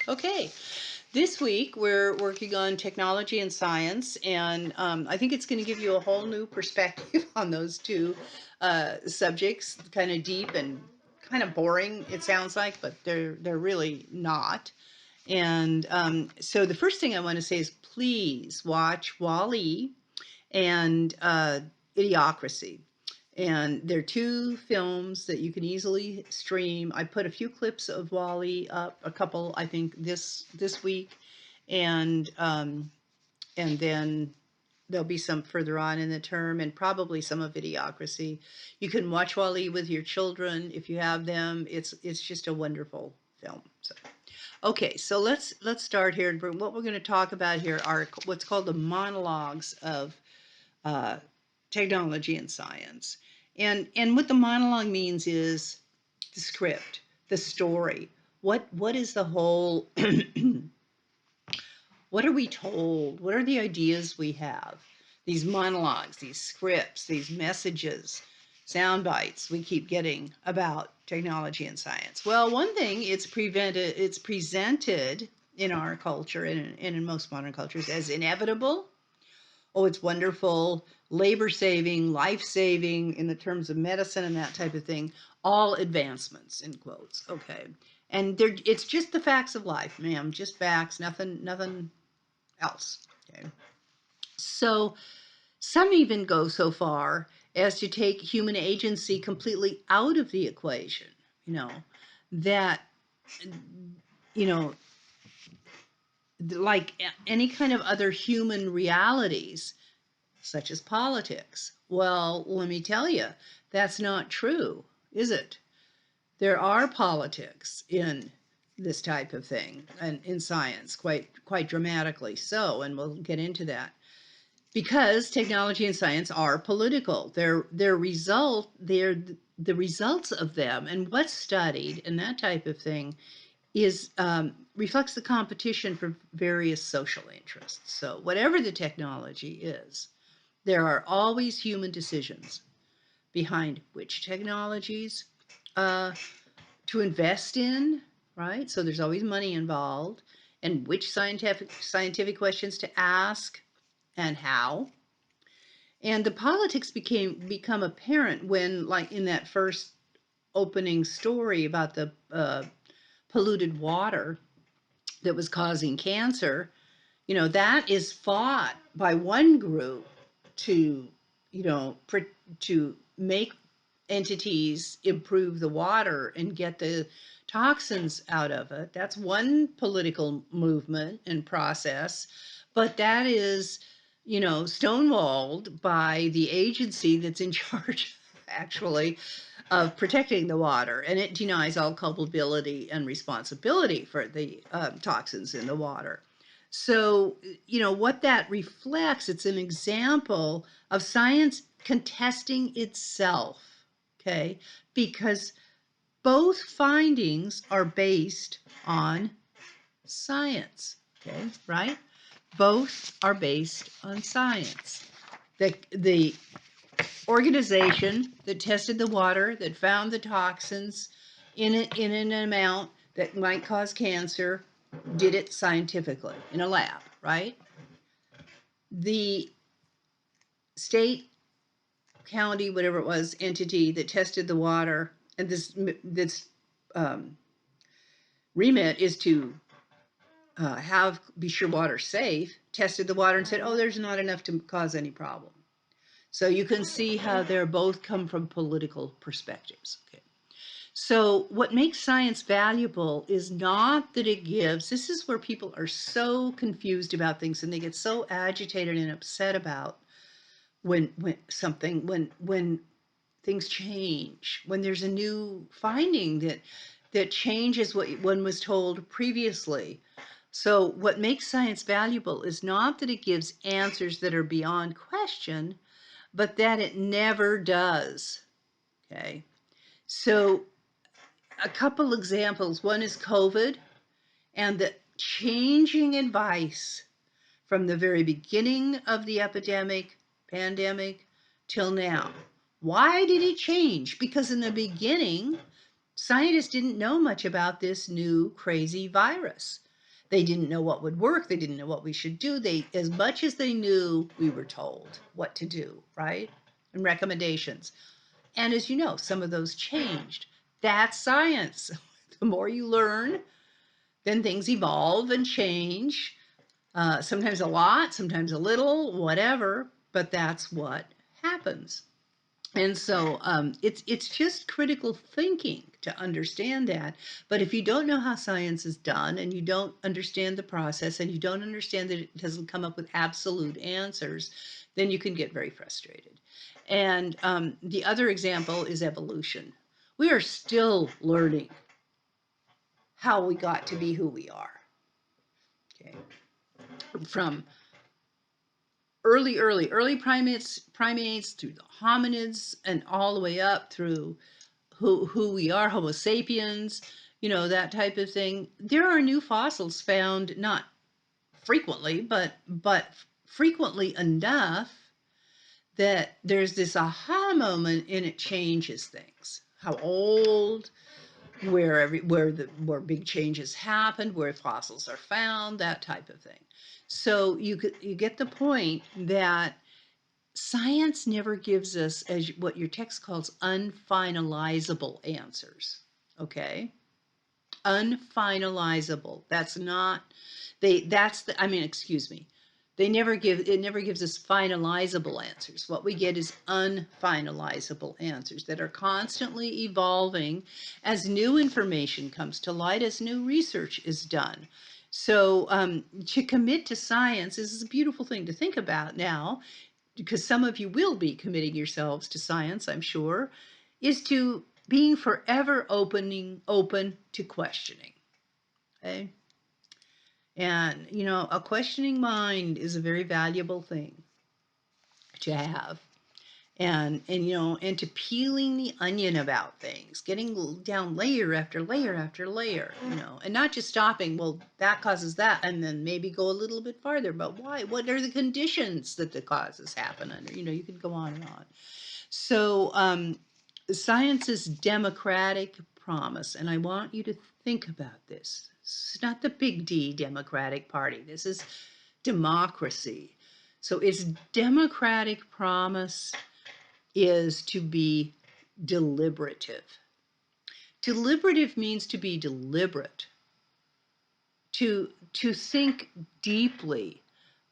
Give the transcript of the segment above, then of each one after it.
Okay, this week we're working on technology and science, and I think it's going to give you a whole new perspective on those two subjects. Kind of deep and kind of boring, it sounds like, but they're really not. And so the first thing I want to say is please watch Wall-E and Idiocracy. And they're two films that you can easily stream. I put a few clips of Wall-E up, a couple, I think, this week, and then there'll be some further on in the term, and probably some of Idiocracy. You can watch Wall-E with your children if you have them. It's just a wonderful film. So. Okay, so let's start here. And what we're going to talk about here are what's called the monologues of uh, technology and science. And what the monologue means is the script, the story. What is the whole? What are we told? What are the ideas we have? These monologues, these scripts, these messages, sound bites we keep getting about technology and science. Well, one thing it's presented in our culture and in most modern cultures as inevitable. Oh, it's wonderful, labor saving, life saving in the terms of medicine and that type of thing, all advancements in quotes. Okay. And it's just the facts of life, ma'am, just facts, nothing else. Okay. So some even go so far as to take human agency completely out of the equation, you know, that, you know, like any kind of other human realities, such as politics. Well, let me tell you, that's not true, is it? There are politics in this type of thing and in science, quite dramatically so, and we'll get into that. Because technology and science are political. They're the results of them and what's studied and that type of thing is reflects the competition for various social interests. So whatever the technology is, there are always human decisions behind which technologies uh, to invest in, right? So there's always money involved, and which scientific questions to ask and how. And the politics become apparent when, like in that first opening story about the polluted water that was causing cancer, that is fought by one group to, to make entities improve the water and get the toxins out of it. That's one political movement and process, but that is, stonewalled by the agency that's in charge, actually, of protecting the water, and it denies all culpability and responsibility for the toxins in the water. So, what that reflects, it's an example of science contesting itself, okay? Because both findings are based on science, okay, right? Both are based on science. The organization that tested the water, that found the toxins in an amount that might cause cancer, did it scientifically in a lab, right? The state, county, whatever it was, entity that tested the water, and this um, remit is to be sure water's safe, tested the water and said, oh, there's not enough to cause any problem. So you can see how they're both come from political perspectives. Okay. So what makes science valuable is not that it gives, this is where people are so confused about things and they get so agitated and upset about when things change, when there's a new finding that changes what one was told previously. So what makes science valuable is not that it gives answers that are beyond question, but that it never does. Okay. So a couple examples. One is COVID and the changing advice from the very beginning of the pandemic, till now. Why did it change? Because in the beginning, scientists didn't know much about this new crazy virus. They didn't know what would work. They didn't know what we should do. As much as they knew, we were told what to do, right? And recommendations. And as you know, some of those changed. That's science. The more you learn, then things evolve and change. Sometimes a lot, sometimes a little, whatever, but that's what happens. And so it's just critical thinking to understand that. But if you don't know how science is done and you don't understand the process and you don't understand that it doesn't come up with absolute answers, then you can get very frustrated. And the other example is evolution. We are still learning how we got to be who we are. Okay, from early primates through the hominids and all the way up through who we are, Homo sapiens, that type of thing. There are new fossils found, not frequently, but frequently enough that there's this aha moment and it changes things. How old, where big changes happened, where fossils are found, that type of thing. So you get the point that science never gives us, as what your text calls, unfinalizable answers. Okay, unfinalizable. That's not they. That's the. I mean, excuse me. They never give. It never gives us finalizable answers. What we get is unfinalizable answers that are constantly evolving as new information comes to light, as new research is done. So to commit to science is a beautiful thing to think about now, because some of you will be committing yourselves to science, I'm sure, is to being forever open to questioning. Okay? And a questioning mind is a very valuable thing to have. And to peeling the onion about things, getting down layer after layer after layer, and not just stopping, well, that causes that, and then maybe go a little bit farther, but why? What are the conditions that the causes happen under? You could go on and on. So science's democratic promise, and I want you to think about this. It's not the big D Democratic Party. This is democracy. So its democratic promise is to be deliberative. Deliberative means to be deliberate, to think deeply,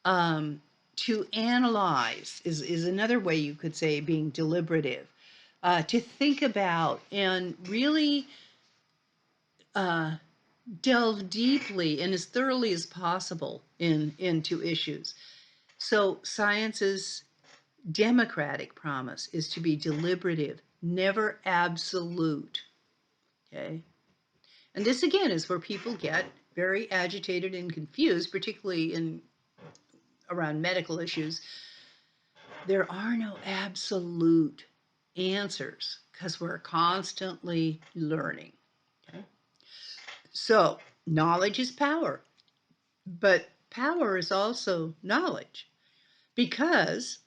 to analyze is another way you could say being deliberative. To think about and really delve deeply and as thoroughly as possible into issues. So science's democratic promise is to be deliberative, never absolute. Okay. And this again is where people get very agitated and confused, particularly around medical issues. There are no absolute answers because we're constantly learning. Okay. So knowledge is power, but power is also knowledge, because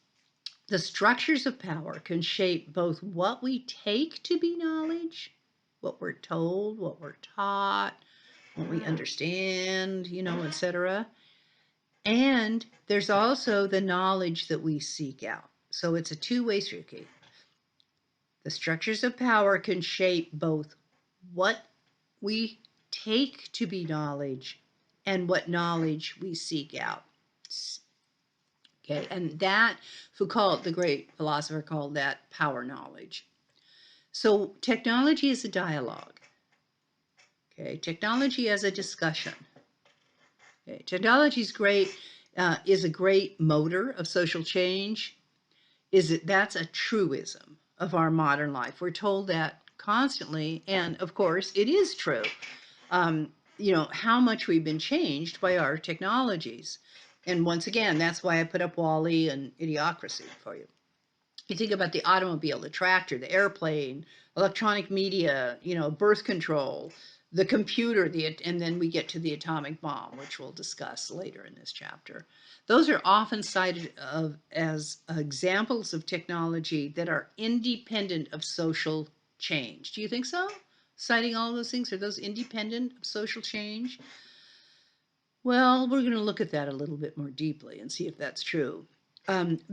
the structures of power can shape both what we take to be knowledge, what we're told, what we're taught, what we understand, etc. And there's also the knowledge that we seek out. So it's a two-way street. The structures of power can shape both what we take to be knowledge and what knowledge we seek out. Okay, and that Foucault, the great philosopher, called that power knowledge. So technology is a dialogue. Okay, technology as a discussion. Okay, technology is great, is a great motor of social change. That's a truism of our modern life. We're told that constantly, and of course, it is true. How much we've been changed by our technologies. And once again, that's why I put up WALL-E and Idiocracy for you. You think about the automobile, the tractor, the airplane, electronic media, birth control, the computer, and then we get to the atomic bomb, which we'll discuss later in this chapter. Those are often cited as examples of technology that are independent of social change. Do you think so? Citing all those things, are those independent of social change? Well, we're going to look at that a little bit more deeply and see if that's true.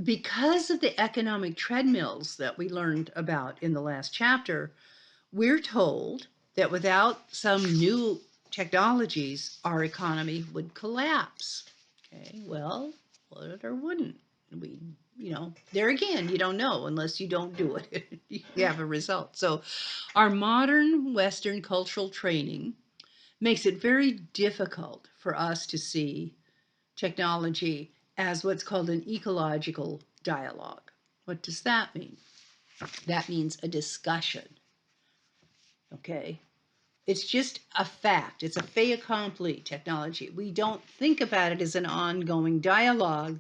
Because of the economic treadmills that we learned about in the last chapter, we're told that without some new technologies, our economy would collapse. Okay, well, would or wouldn't? We, there again, you don't know unless you don't do it. You have a result. So, our modern Western cultural training makes it very difficult for us to see technology as what's called an ecological dialogue. What does that mean? That means a discussion. Okay, it's just a fact. It's a fait accompli technology. We don't think about it as an ongoing dialogue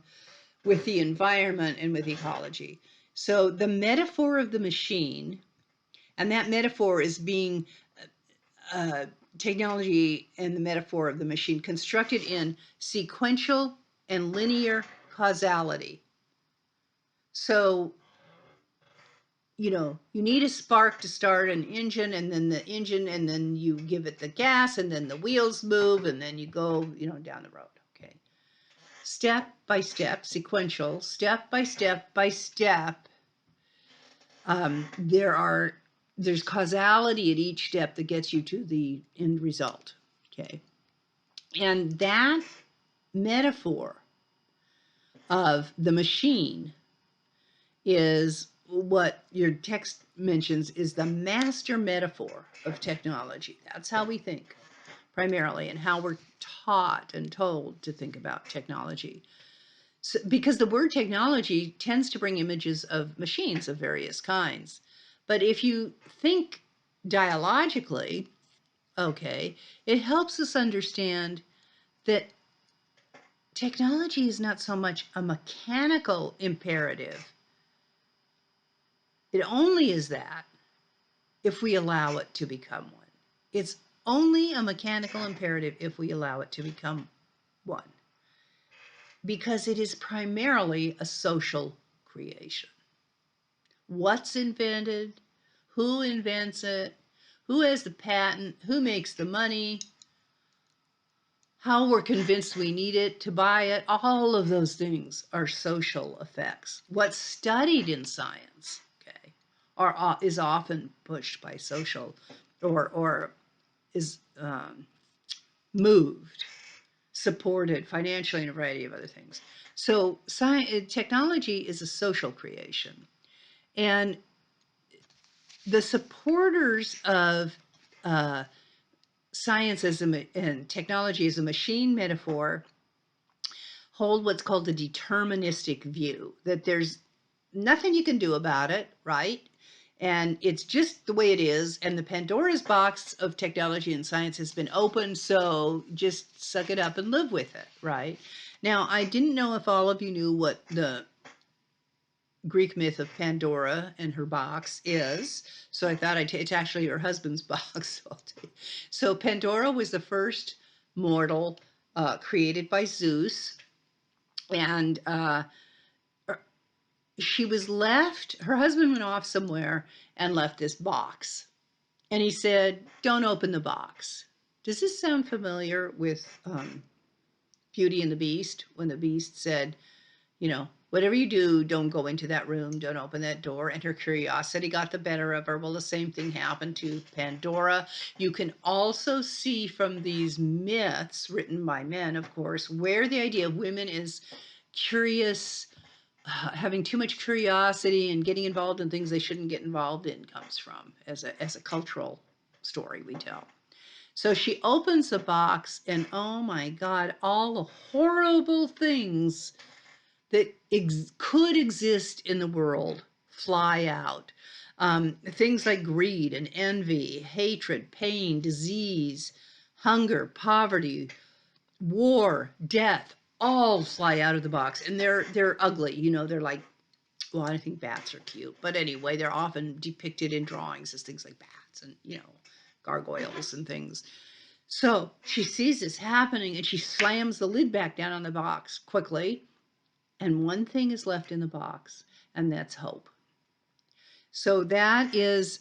with the environment and with ecology. So the metaphor of the machine, and that metaphor is being technology and the metaphor of the machine constructed in sequential and linear causality. So you need a spark to start an engine, and then the engine, and then you give it the gas, and then the wheels move, and then you go, down the road. Okay. Step by step, sequential, step by step by step. There's causality at each step that gets you to the end result. Okay. And that metaphor of the machine is what your text mentions is the master metaphor of technology. That's how we think primarily, and how we're taught and told to think about technology. So, because the word technology tends to bring images of machines of various kinds. But if you think dialogically, okay, it helps us understand that technology is not so much a mechanical imperative. It only is that if we allow it to become one. It's only a mechanical imperative if we allow it to become one, because it is primarily a social creation. What's invented, who invents it, who has the patent, who makes the money, how we're convinced we need it to buy it, all of those things are social effects. What's studied in science, okay, is often pushed by social, or is moved, supported financially, and a variety of other things. So technology is a social creation. And the supporters of science and technology as a machine metaphor hold what's called the deterministic view, that there's nothing you can do about it, right? And it's just the way it is. And the Pandora's box of technology and science has been opened, so just suck it up and live with it, right? Now, I didn't know if all of you knew what the Greek myth of Pandora and her box is. So I thought it's actually her husband's box. So Pandora was the first mortal created by Zeus. And she was left, her husband went off somewhere and left this box. And he said, don't open the box. Does this sound familiar with Beauty and the Beast, when the Beast said, whatever you do, don't go into that room, don't open that door. And her curiosity got the better of her. Well, the same thing happened to Pandora. You can also see from these myths, written by men, of course, where the idea of women is curious, having too much curiosity and getting involved in things they shouldn't get involved in comes from, as a cultural story we tell. So she opens the box, and oh my God, all the horrible things that could exist in the world fly out. Things like greed and envy, hatred, pain, disease, hunger, poverty, war, death, all fly out of the box. And they're ugly. They're like, well, I think bats are cute. But anyway, they're often depicted in drawings as things like bats and, gargoyles and things. So she sees this happening, and she slams the lid back down on the box quickly. And one thing is left in the box, and that's hope. So that is,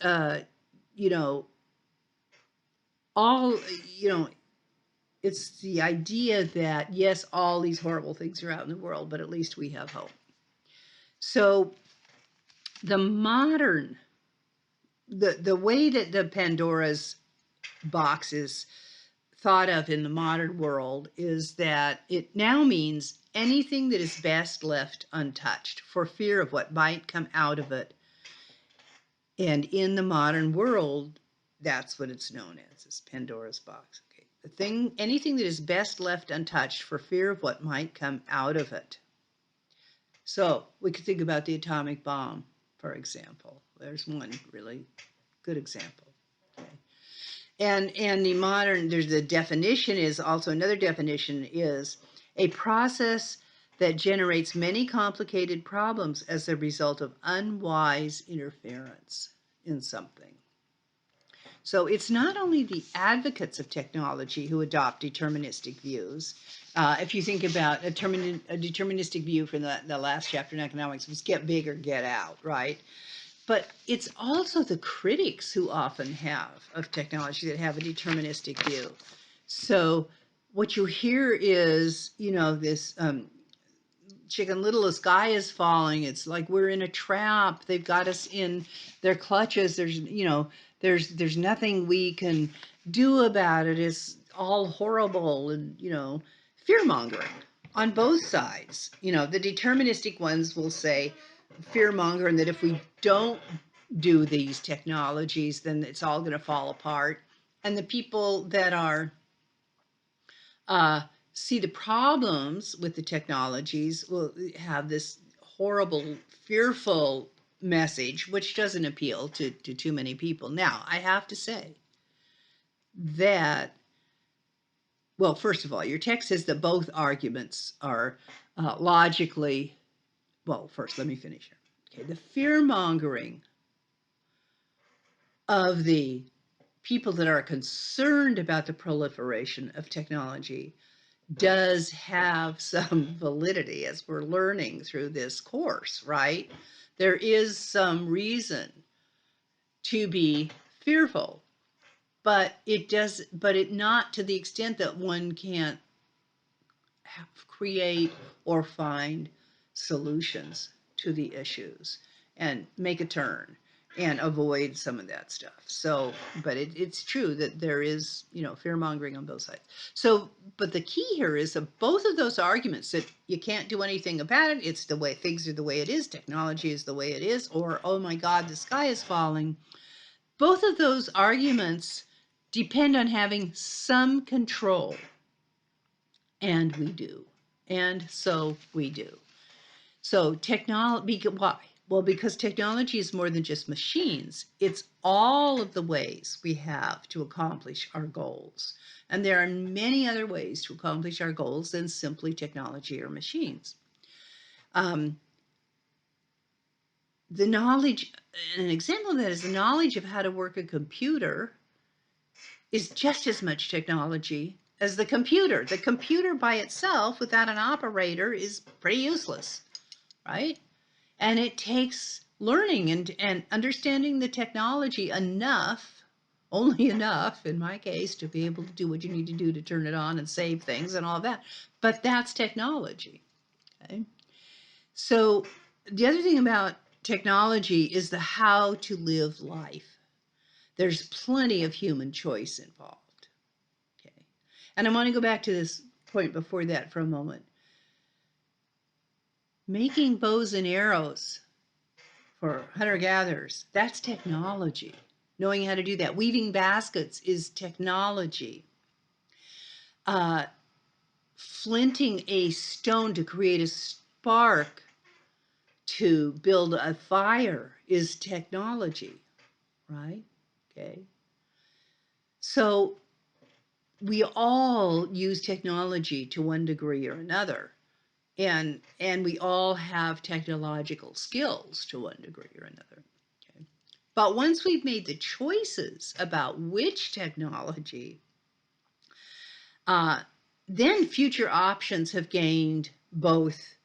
all, It's the idea that, yes, all these horrible things are out in the world, but at least we have hope. So the modern, the way that the Pandora's box is thought of in the modern world is that it now means anything that is best left untouched for fear of what might come out of it. And in the modern world, that's what it's known as, is Pandora's box. Okay. Anything that is best left untouched for fear of what might come out of it. So we could think about the atomic bomb, for example. There's one really good example. Okay. And the modern, there's the definition is also, another definition is a process that generates many complicated problems as a result of unwise interference in something. So it's not only the advocates of technology who adopt deterministic views. If you think about a deterministic view from the last chapter in economics was get big or get out, right? But it's also the critics who often have of technology that have a deterministic view. So what you hear is, this Chicken Little, the sky is falling. It's like we're in a trap. They've got us in their clutches. There's nothing we can do about it. It's all horrible, and fear mongering on both sides. The deterministic ones will say fear monger, and that if we don't do these technologies, then it's all going to fall apart. And the people that are see the problems with the technologies will have this horrible, fearful message, which doesn't appeal to too many people. Now, I have to say that, well, first of all, your text says that both arguments are logically, well, first, let me finish here. Okay, the fear-mongering of the people that are concerned about the proliferation of technology does have some validity, as we're learning through this course, right? There is some reason to be fearful, but it not to the extent that one can't create or find solutions to the issues and make a turn and avoid some of that stuff. So, but it's true that there is, fear mongering on both sides. So, but the key here is that both of those arguments, that you can't do anything about it, it's the way things are, the way it is, technology is the way it is, or, oh my God, the sky is falling. Both of those arguments depend on having some control. And we do. And so we do. So technology, why? Well, because technology is more than just machines. It's all of the ways we have to accomplish our goals. And there are many other ways to accomplish our goals than simply technology or machines. The knowledge, an example of that is the knowledge of how to work a computer is just as much technology as the computer. The computer by itself, without an operator, is pretty useless, right? And it takes learning and understanding the technology enough, only enough in my case, to be able to do what you need to do to turn it on and save things and all that. But that's technology. Okay. So the other thing about technology is the how to live life. There's plenty of human choice involved. Okay. And I want to go back to this point before that for a moment. Making bows and arrows for hunter-gatherers, that's technology. Knowing how to do that. Weaving baskets is technology. Flinting a stone to create a spark to build a fire is technology, right? Okay. So we all use technology to one degree or another. And we all have technological skills to one degree or another. Okay. But once we've made the choices about which technology, then future options have gained both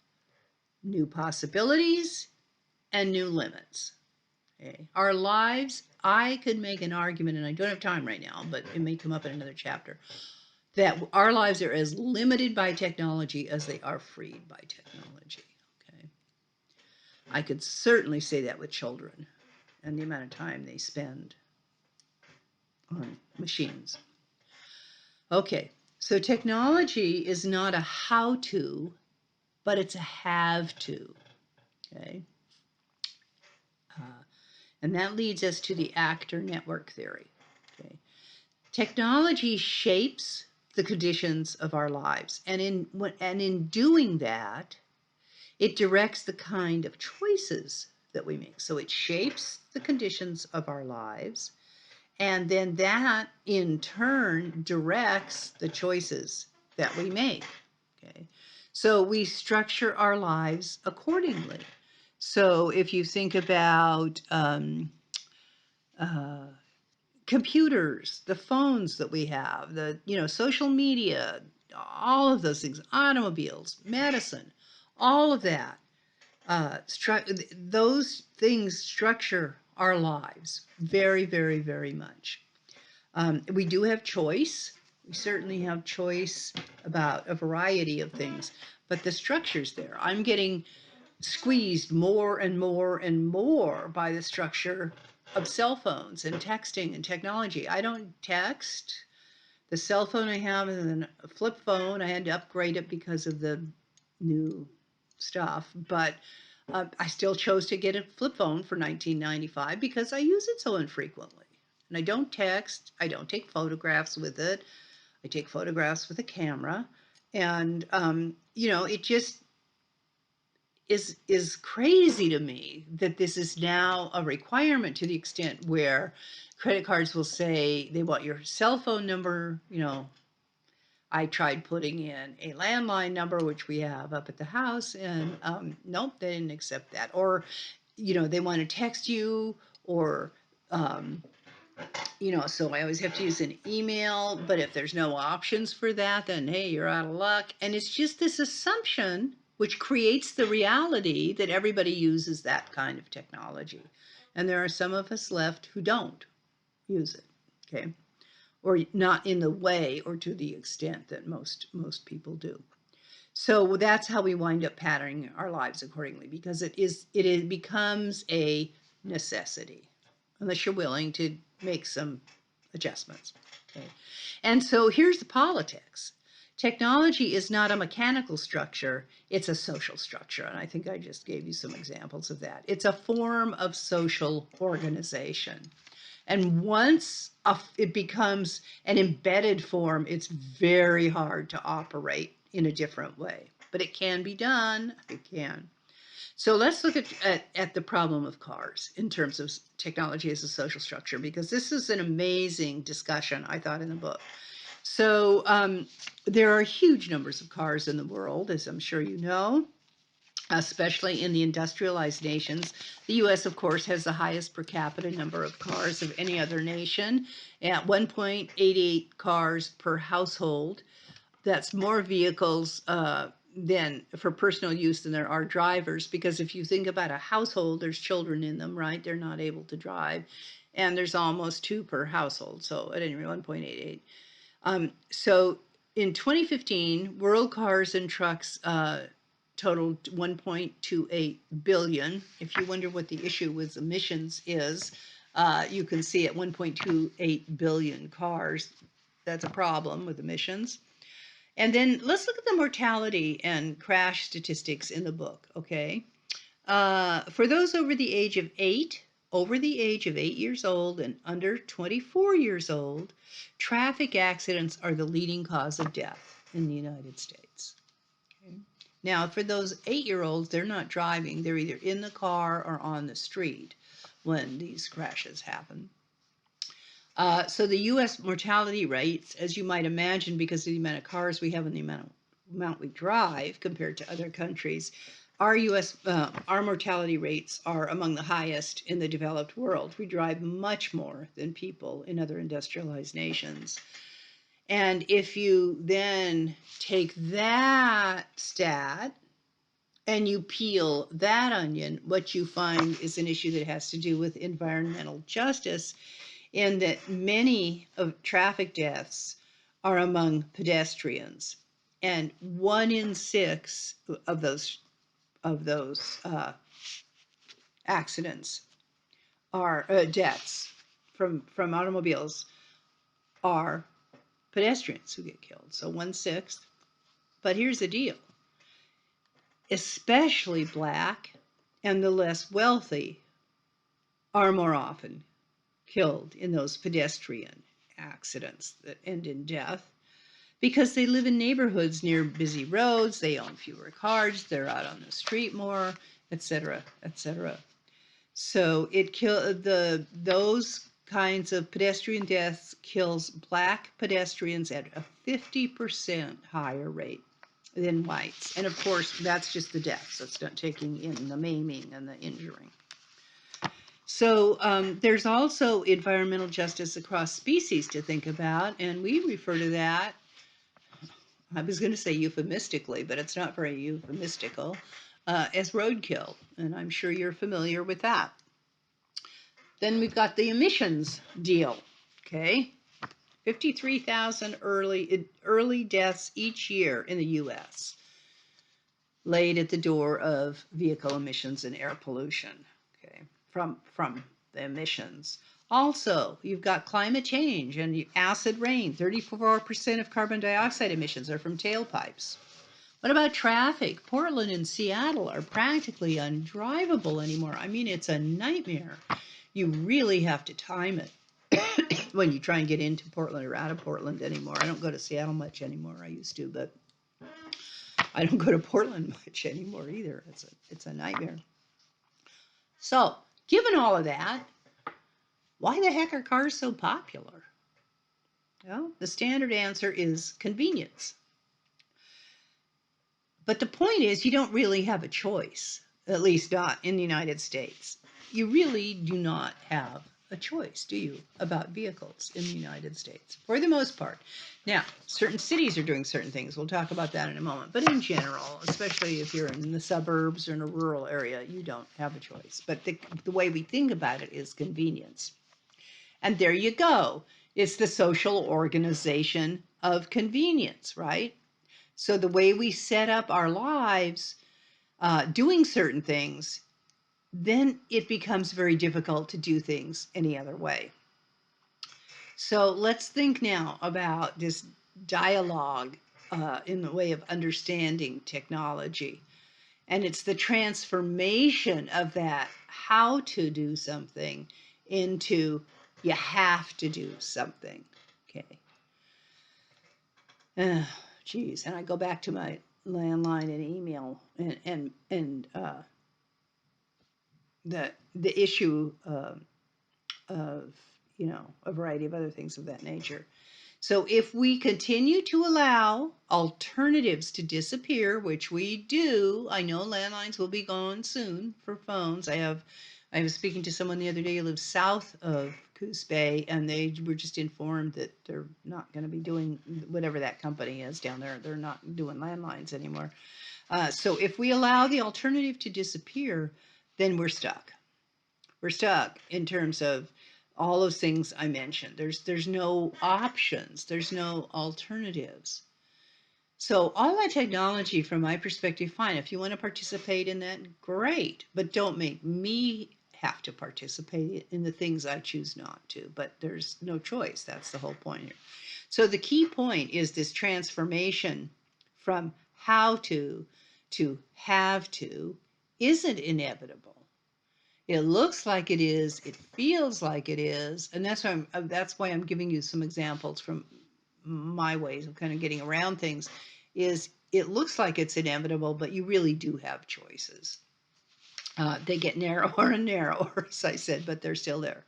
new possibilities and new limits. Okay. Our lives, I could make an argument, and I don't have time right now, but it may come up in another chapter, that our lives are as limited by technology as they are freed by technology. Okay. I could certainly say that with children and the amount of time they spend on machines. Okay, so technology is not a how to, but it's a have to. Okay. And that leads us to the actor network theory. Okay. Technology shapes the conditions of our lives, and in doing that, it directs the kind of choices that we make. So it shapes the conditions of our lives, and then that in turn directs the choices that we make. Okay. So we structure our lives accordingly. So if you think about computers, the phones that we have, the social media, all of those things, automobiles, medicine, all of that, those things structure our lives very, very, very much. We do have choice. We certainly have choice about a variety of things, but the structure's there. I'm getting squeezed more and more and more by the structure of cell phones and texting and technology. I don't text. The cell phone I have is a flip phone. I had to upgrade it because of the new stuff, but I still chose to get a flip phone for $19.95 because I use it so infrequently. And I don't text. I don't take photographs with it. I take photographs with a camera, and it just is crazy to me that this is now a requirement, to the extent where credit cards will say they want your cell phone number. I tried putting in a landline number, which we have up at the house, and nope, they didn't accept that. Or they want to text you, or so I always have to use an email, but if there's no options for that, then hey, you're out of luck. And it's just this assumption which creates the reality that everybody uses that kind of technology. And there are some of us left who don't use it, okay? Or not in the way or to the extent that most people do. So that's how we wind up patterning our lives accordingly, because it becomes a necessity unless you're willing to make some adjustments. Okay. And so here's the politics. Technology is not a mechanical structure, it's a social structure. And I think I just gave you some examples of that. It's a form of social organization. And once it becomes an embedded form, it's very hard to operate in a different way. But it can be done. It can. So let's look at the problem of cars in terms of technology as a social structure, because this is an amazing discussion, I thought, in the book. So there are huge numbers of cars in the world, as I'm sure you know, especially in the industrialized nations. The U.S., of course, has the highest per capita number of cars of any other nation, at 1.88 cars per household. That's more vehicles than for personal use than there are drivers, because if you think about a household, there's children in them, right? They're not able to drive, and there's almost 2 per household. So at any rate, 1.88. So in 2015, world cars and trucks totaled 1.28 billion. If you wonder what the issue with emissions is, you can see at 1.28 billion cars, that's a problem with emissions. And then let's look at the mortality and crash statistics in the book, okay? For those over the age of 8 years old and under 24 years old, traffic accidents are the leading cause of death in the United States. Okay. Now, for those 8-year-olds, they're not driving. They're either in the car or on the street when these crashes happen. So the U.S. mortality rates, as you might imagine, because of the amount of cars we have and the amount we drive compared to other countries, our mortality rates are among the highest in the developed world. We drive much more than people in other industrialized nations. And if you then take that stat and you peel that onion, what you find is an issue that has to do with environmental justice, in that many of traffic deaths are among pedestrians, and 1 in 6 of those accidents are deaths from automobiles are pedestrians who get killed. So 1/6. But here's the deal: especially Black and the less wealthy are more often killed in those pedestrian accidents that end in death because they live in neighborhoods near busy roads, they own fewer cars, they're out on the street more, etc., etc. So those kinds of pedestrian deaths kills Black pedestrians at a 50% higher rate than whites. And of course, that's just the deaths. That's not taking in the maiming and the injuring. So there's also environmental justice across species to think about, and we refer to that, I was going to say euphemistically, but it's not very euphemistical, as roadkill, and I'm sure you're familiar with that. Then we've got the emissions deal, okay? 53,000 early deaths each year in the U.S. laid at the door of vehicle emissions and air pollution, okay, from the emissions. Also, you've got climate change and acid rain. 34% of carbon dioxide emissions are from tailpipes. What about traffic? Portland and Seattle are practically undrivable anymore. I mean, it's a nightmare. You really have to time it when you try and get into Portland or out of Portland anymore. I don't go to Seattle much anymore. I used to, but I don't go to Portland much anymore either. It's a nightmare. So, given all of that, why the heck are cars so popular? Well, the standard answer is convenience. But the point is, you don't really have a choice, at least not in the United States. You really do not have a choice, do you, about vehicles in the United States, for the most part. Now, certain cities are doing certain things. We'll talk about that in a moment. But in general, especially if you're in the suburbs or in a rural area, you don't have a choice. But the way we think about it is convenience. And there you go. It's the social organization of convenience, right? So the way we set up our lives, doing certain things, then it becomes very difficult to do things any other way. So let's think now about this dialogue in the way of understanding technology. And it's the transformation of that how to do something into you have to do something. Okay. Geez, and I go back to my landline and email and the issue of a variety of other things of that nature. So if we continue to allow alternatives to disappear, which we do, I know landlines will be gone soon for phones. I was speaking to someone the other day who lives south of Coos Bay, and they were just informed that they're not going to be doing whatever that company is down there. They're not doing landlines anymore. So if we allow the alternative to disappear, then we're stuck. We're stuck in terms of all those things I mentioned. There's no options. There's no alternatives. So all that technology, from my perspective, fine. If you want to participate in that, great. But don't make me have to participate in the things I choose not to. But there's no choice. That's the whole point here. So the key point is this transformation from how to have to isn't inevitable. It looks like it is, it feels like it is, and that's why I'm giving you some examples from my ways of kind of getting around things. Is it looks like it's inevitable, but you really do have choices. They get narrower and narrower, as I said, but they're still there.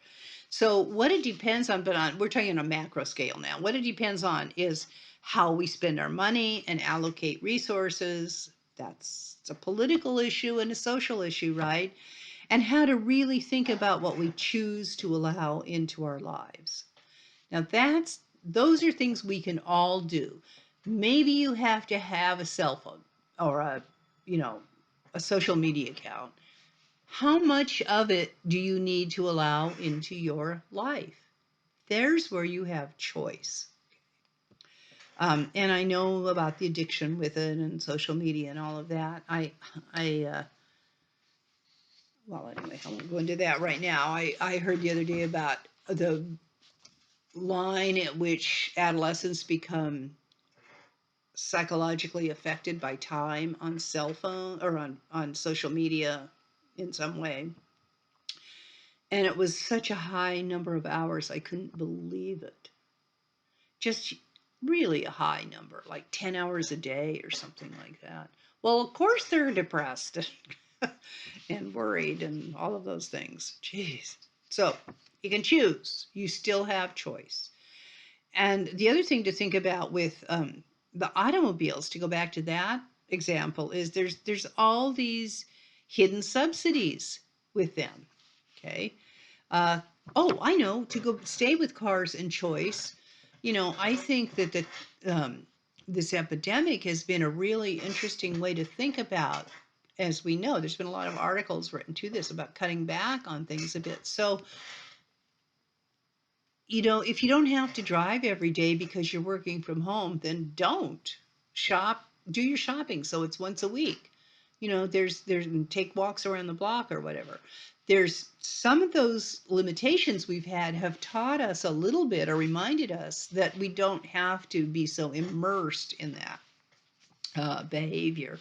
So what it depends on, we're talking on a macro scale now. What it depends on is how we spend our money and allocate resources. That's a political issue and a social issue, right? And how to really think about what we choose to allow into our lives. Now those are things we can all do. Maybe you have to have a cell phone or a social media account. How much of it do you need to allow into your life? There's where you have choice. And I know about the addiction with it and social media and all of that. Well, anyway, I won't go into that right now. I heard the other day about the line at which adolescents become psychologically affected by time on cell phone or on social media in some way. And it was such a high number of hours, I couldn't believe it. Just really a high number, like 10 hours a day or something like that. Well, of course they're depressed and worried and all of those things. Jeez. So you can choose. You still have choice. And the other thing to think about with the automobiles, to go back to that example, is there's all these hidden subsidies with them. Okay. Uh, oh, I know. To go stay with cars and choice, I think that this epidemic has been a really interesting way to think about. As we know, there's been a lot of articles written to this about cutting back on things a bit. So, if you don't have to drive every day because you're working from home, then don't shop, do your shopping. So it's once a week. There's take walks around the block or whatever. There's some of those limitations we've had have taught us a little bit or reminded us that we don't have to be so immersed in that behavior.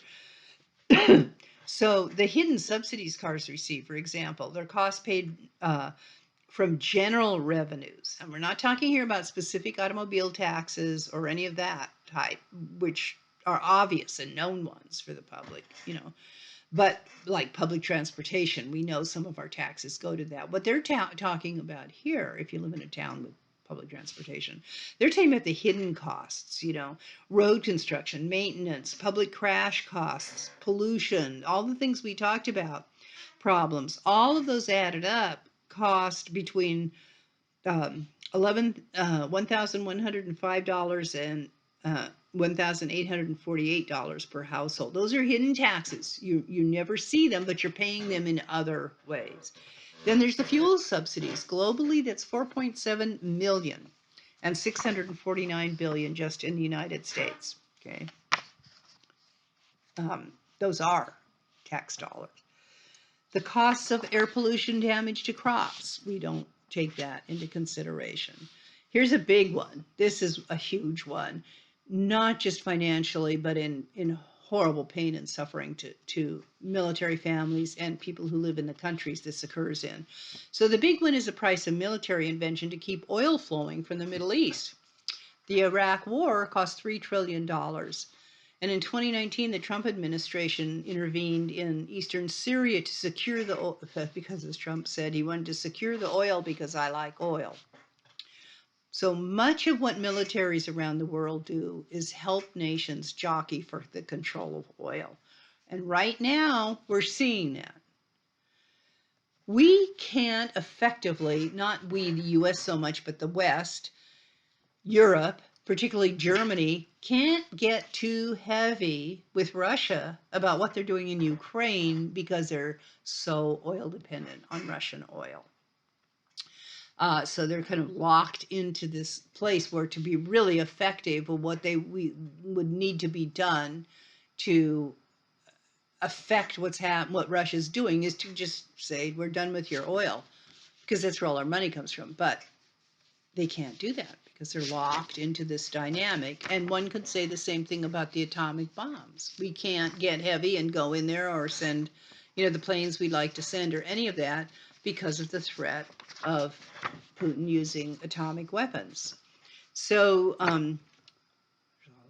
So the hidden subsidies cars receive, for example, their cost paid from general revenues. And we're not talking here about specific automobile taxes or any of that type, which are obvious and known ones for the public, But like public transportation, we know some of our taxes go to that. What they're talking about here, if you live in a town with public transportation, they're talking about the hidden costs, road construction, maintenance, public crash costs, pollution, all the things we talked about, problems, all of those added up cost between $1,105 and $1,848 per household. Those are hidden taxes. You never see them, but you're paying them in other ways. Then there's the fuel subsidies. Globally, that's 4.7 million and 649 billion just in the United States. Okay, those are tax dollars. The costs of air pollution damage to crops, we don't take that into consideration. Here's a big one. This is a huge one, not just financially, but in horrible pain and suffering to military families and people who live in the countries this occurs in. So the big one is the price of military intervention to keep oil flowing from the Middle East. The Iraq War cost $3 trillion. And in 2019, the Trump administration intervened in eastern Syria to secure the oil, because as Trump said, he wanted to secure the oil because I like oil. So much of what militaries around the world do is help nations jockey for the control of oil. And right now, we're seeing that. We can't effectively, not we, the US so much, but the West, Europe, particularly Germany, can't get too heavy with Russia about what they're doing in Ukraine because they're so oil dependent on Russian oil. So they're kind of locked into this place where to be really effective, what we would need to be done to affect what Russia's doing is to just say, we're done with your oil, because that's where all our money comes from. But they can't do that because they're locked into this dynamic. And one could say the same thing about the atomic bombs. We can't get heavy and go in there or send, the planes we'd like to send or any of that because of the threat of Putin using atomic weapons. So all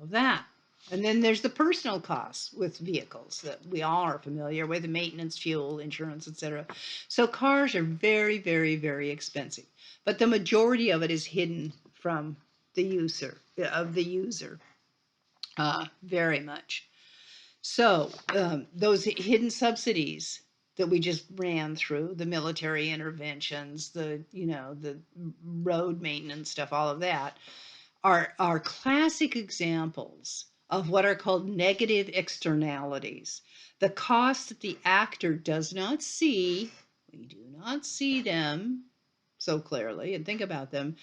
of that. And then there's the personal costs with vehicles that we all are familiar with, maintenance, fuel, insurance, etc. So cars are very, very, very expensive. But the majority of it is hidden from the user, very much. So those hidden subsidies that we just ran through, the military interventions, the road maintenance stuff, all of that, are classic examples of what are called negative externalities. The cost that the actor does not see, we do not see them so clearly and think about them,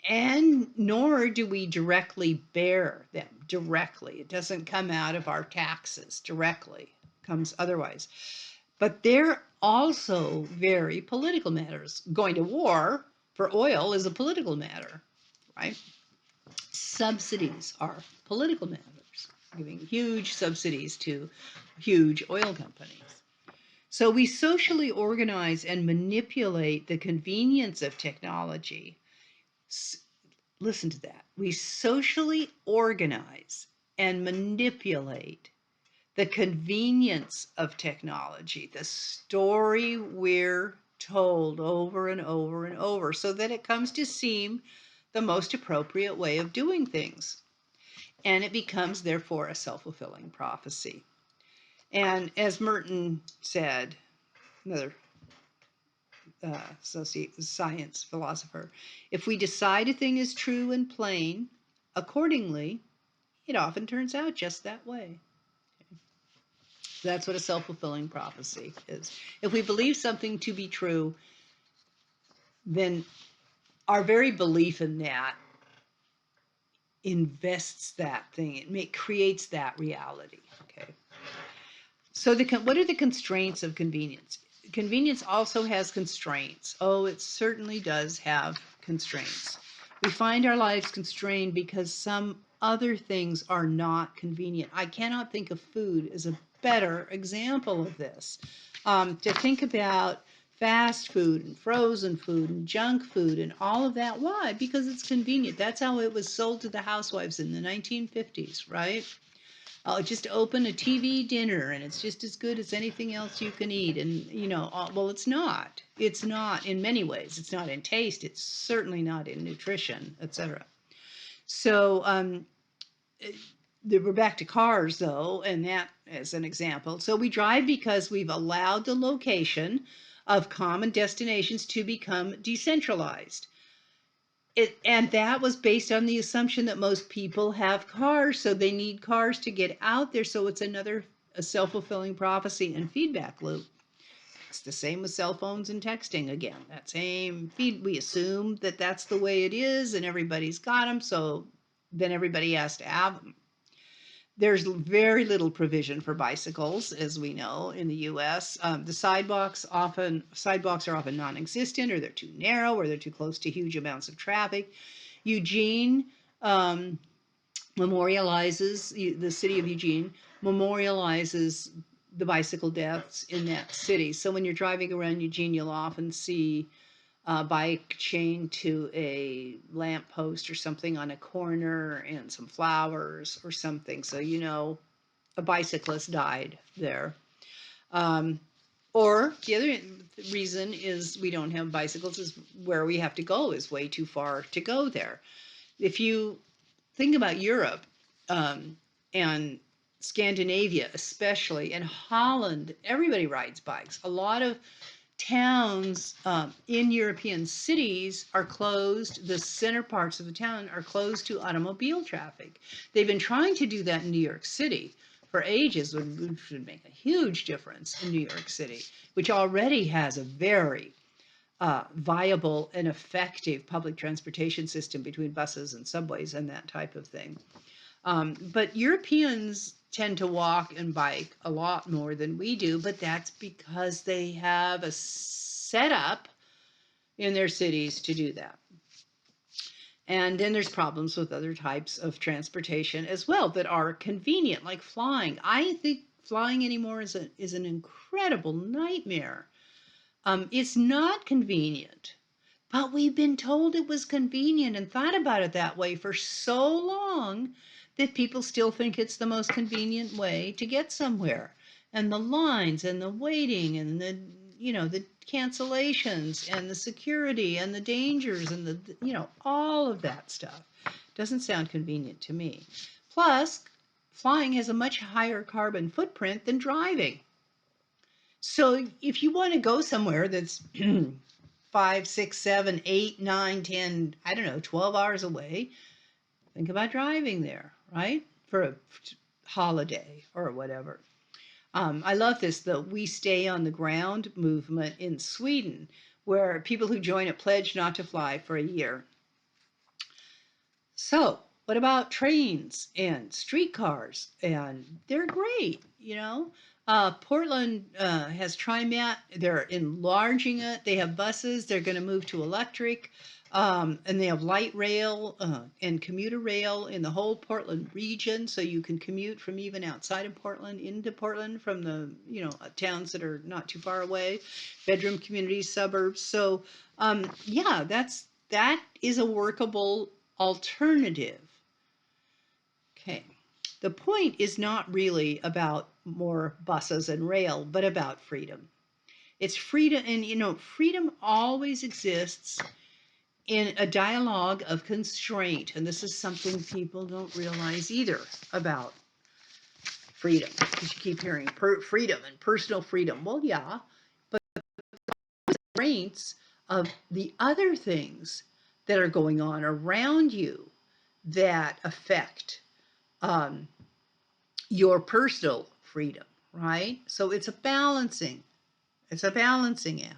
and nor do we directly bear them directly. It doesn't come out of our taxes directly, it comes otherwise. But they're also very political matters. Going to war for oil is a political matter, right? Subsidies are political matters, giving huge subsidies to huge oil companies. So we socially organize and manipulate the convenience of technology. Listen to that. We socially organize and manipulate the convenience of technology, the story we're told over and over and over, so that it comes to seem the most appropriate way of doing things. And it becomes, therefore, a self-fulfilling prophecy. And as Merton said, another science philosopher, if we decide a thing is true and plain, accordingly, it often turns out just that way. That's what a self-fulfilling prophecy is. If we believe something to be true, then our very belief in that invests that thing. It creates that reality. Okay. So what are the constraints of convenience? Convenience also has constraints. Oh, it certainly does have constraints. We find our lives constrained because some other things are not convenient. I cannot think of food as a better example of this. To think about fast food and frozen food and junk food and all of that. Why? Because it's convenient. That's how it was sold to the housewives in the 1950s, right? I'll just open a TV dinner and it's just as good as anything else you can eat. And, well, it's not. It's not in many ways. It's not in taste. It's certainly not in nutrition, etc. So we're back to cars, though, and that as an example. So we drive because we've allowed the location of common destinations to become decentralized. And that was based on the assumption that most people have cars, so they need cars to get out there. So it's a self-fulfilling prophecy and feedback loop. It's the same with cell phones and texting again. That same feed, we assume that that's the way it is and everybody's got them, so then everybody has to have them. There's very little provision for bicycles, as we know, in the U.S. The sidewalks are often non-existent, or they're too narrow, or they're too close to huge amounts of traffic. Eugene memorializes, the city of Eugene memorializes the bicycle deaths in that city. So when you're driving around Eugene, you'll often see a bike chained to a lamppost or something on a corner and some flowers or something. So, a bicyclist died there. Or the other reason is we don't have bicycles is where we have to go is way too far to go there. If you think about Europe and Scandinavia especially, and Holland, everybody rides bikes. A lot of towns in European cities are closed. The center parts of the town are closed to automobile traffic. They've been trying to do that in New York City for ages, which would make a huge difference in New York City, which already has a very viable and effective public transportation system between buses and subways and that type of thing. But Europeans tend to walk and bike a lot more than we do, but that's because they have a setup in their cities to do that. And then there's problems with other types of transportation as well that are convenient, like flying. I think flying anymore is an incredible nightmare. It's not convenient, but we've been told it was convenient and thought about it that way for so long that people still think it's the most convenient way to get somewhere. And the lines and the waiting and the cancellations and the security and the dangers and all of that stuff doesn't sound convenient to me. Plus, flying has a much higher carbon footprint than driving. So if you want to go somewhere that's 5, 6, 7, 8, 9, 10, 12 hours away, think about driving there, right? For a holiday or whatever. I love this, the We Stay on the Ground movement in Sweden, where people who join it pledge not to fly for a year. So, what about trains and streetcars? And they're great, you know. Portland has TriMet. They're enlarging it. They have buses. They're going to move to electric. And they have light rail and commuter rail in the whole Portland region, so you can commute from even outside of Portland into Portland from the towns that are not too far away, bedroom communities, suburbs. So yeah, that is a workable alternative. Okay. The point is not really about more buses and rail, but about freedom. It's freedom, and freedom always exists in a dialogue of constraint. And this is something people don't realize either about freedom, because you keep hearing freedom and personal freedom. Well, yeah, but constraints of the other things that are going on around you that affect um, your personal freedom, right? So it's a balancing. It's a balancing act.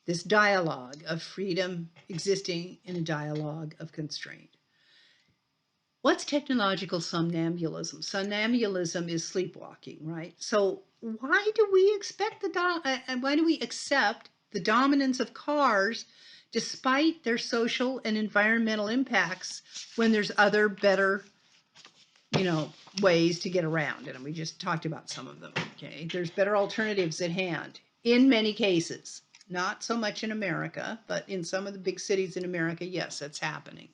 This dialogue of freedom existing in a dialogue of constraint. What's technological somnambulism? Somnambulism is sleepwalking, right? So why do we accept the dominance of cars despite their social and environmental impacts when there's other better ways to get around? And we just talked about some of them. Okay, there's better alternatives at hand in many cases. Not so much in America, but in some of the big cities in America, yes, that's happening.